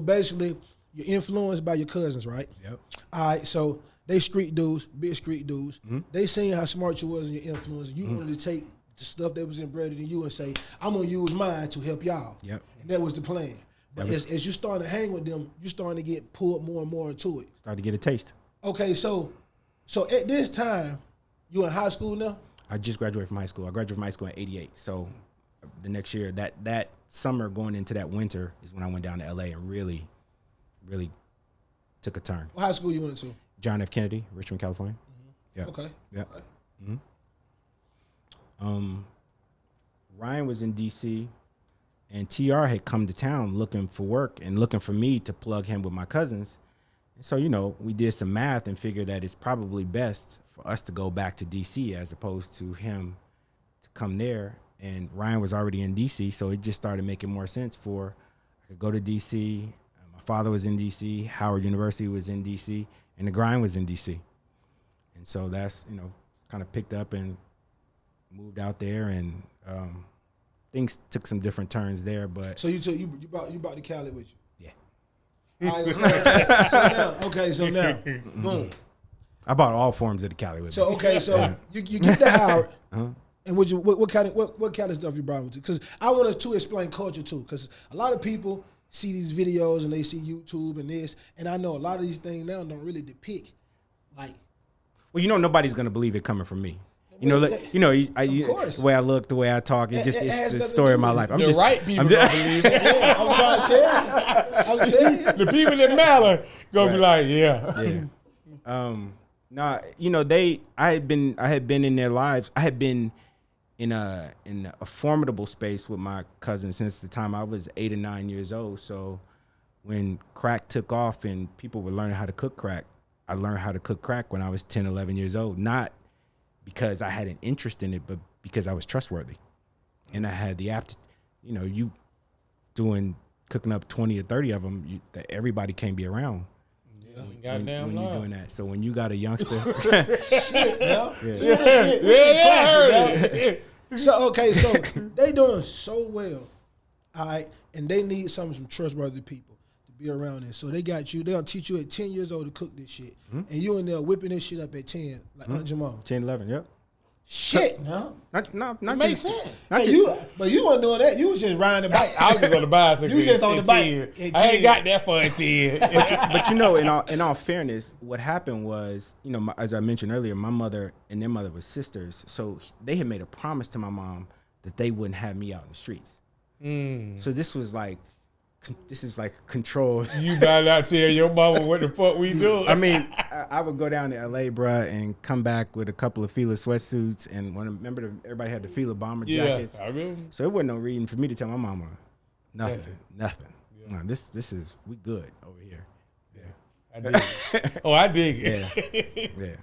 basically, you're influenced by your cousins, right? Yep. All right, so they street dudes, big street dudes. Mm-hmm. They seen how smart you was in your influence. You wanted to take the stuff that was embedded in you and say, I'm going to use mine to help y'all. Yep. And that was the plan. But as you starting to hang with them, you starting to get pulled more and more into it. Started to get a taste. Okay, so at this time, you in high school now? I just graduated from high school. I graduated from high school in '88. So the next year, that summer going into that winter is when I went down to LA and really took a turn. What high school you went to? John F. Kennedy, Richmond, California. Mm-hmm. Yeah. Okay. Yeah. Okay. Mm-hmm. Ryan was in DC, and TR had come to town looking for work and looking for me to plug him with my cousins. And so, we did some math and figured that it's probably best for us to go back to DC as opposed to him to come there. And Ryan was already in DC, so it just started making more sense for I could go to DC. My father was in DC, Howard University was in DC, and the grind was in DC. And so that's, kind of picked up and moved out there, and things took some different turns there. But so you brought the Cali with you? Yeah. All right, so now, boom. I bought all forms of the Cali with me. So you get to Howard, and what kind of stuff you brought with you? Because I want us to explain culture too, because a lot of people see these videos and they see YouTube and this, and I know a lot of these things now don't really depict like. Well, nobody's gonna believe it coming from me. Of The way I look, the way I talk, it's the story of my life. Right people don't believe it. Yeah, I'm trying to tell you. I'm telling you. The people that matter gonna be like, yeah. I had been in their lives. I had been in a formidable space with my cousins since the time I was 8 or 9 years old. So when crack took off and people were learning how to cook crack, I learned how to cook crack when I was 10, 11 years old. Not because I had an interest in it, but because I was trustworthy. And I had the aptitude, you cooking up 20 or 30 of them, that everybody can't be around. Yeah, when you're doing that. So when you got a youngster. Shit, man. Yeah. So they doing so well, all right, and they need some trustworthy people to be around it. So they got you. They'll teach you at 10 years old to cook this shit, and you in there whipping this shit up at 10, like Aunt Jamal. 10, 11, yep. Shit, no. Not makes sense. But you weren't doing that. You was just riding the bike. I was just on the bicycle. You was just on the bike. I ain't got that for a 10. But in all fairness, what happened was, as I mentioned earlier, my mother and their mother were sisters. So they had made a promise to my mom that they wouldn't have me out in the streets. So this is like control. You better not tell your mama what the fuck we do. I mean, I would go down to LA, bruh, and come back with a couple of Fila sweatsuits. And everybody had the Fila bomber jackets. I remember. So it wasn't no reason for me to tell my mama nothing. Yeah. No, we good over here. I dig it. I dig it. Yeah.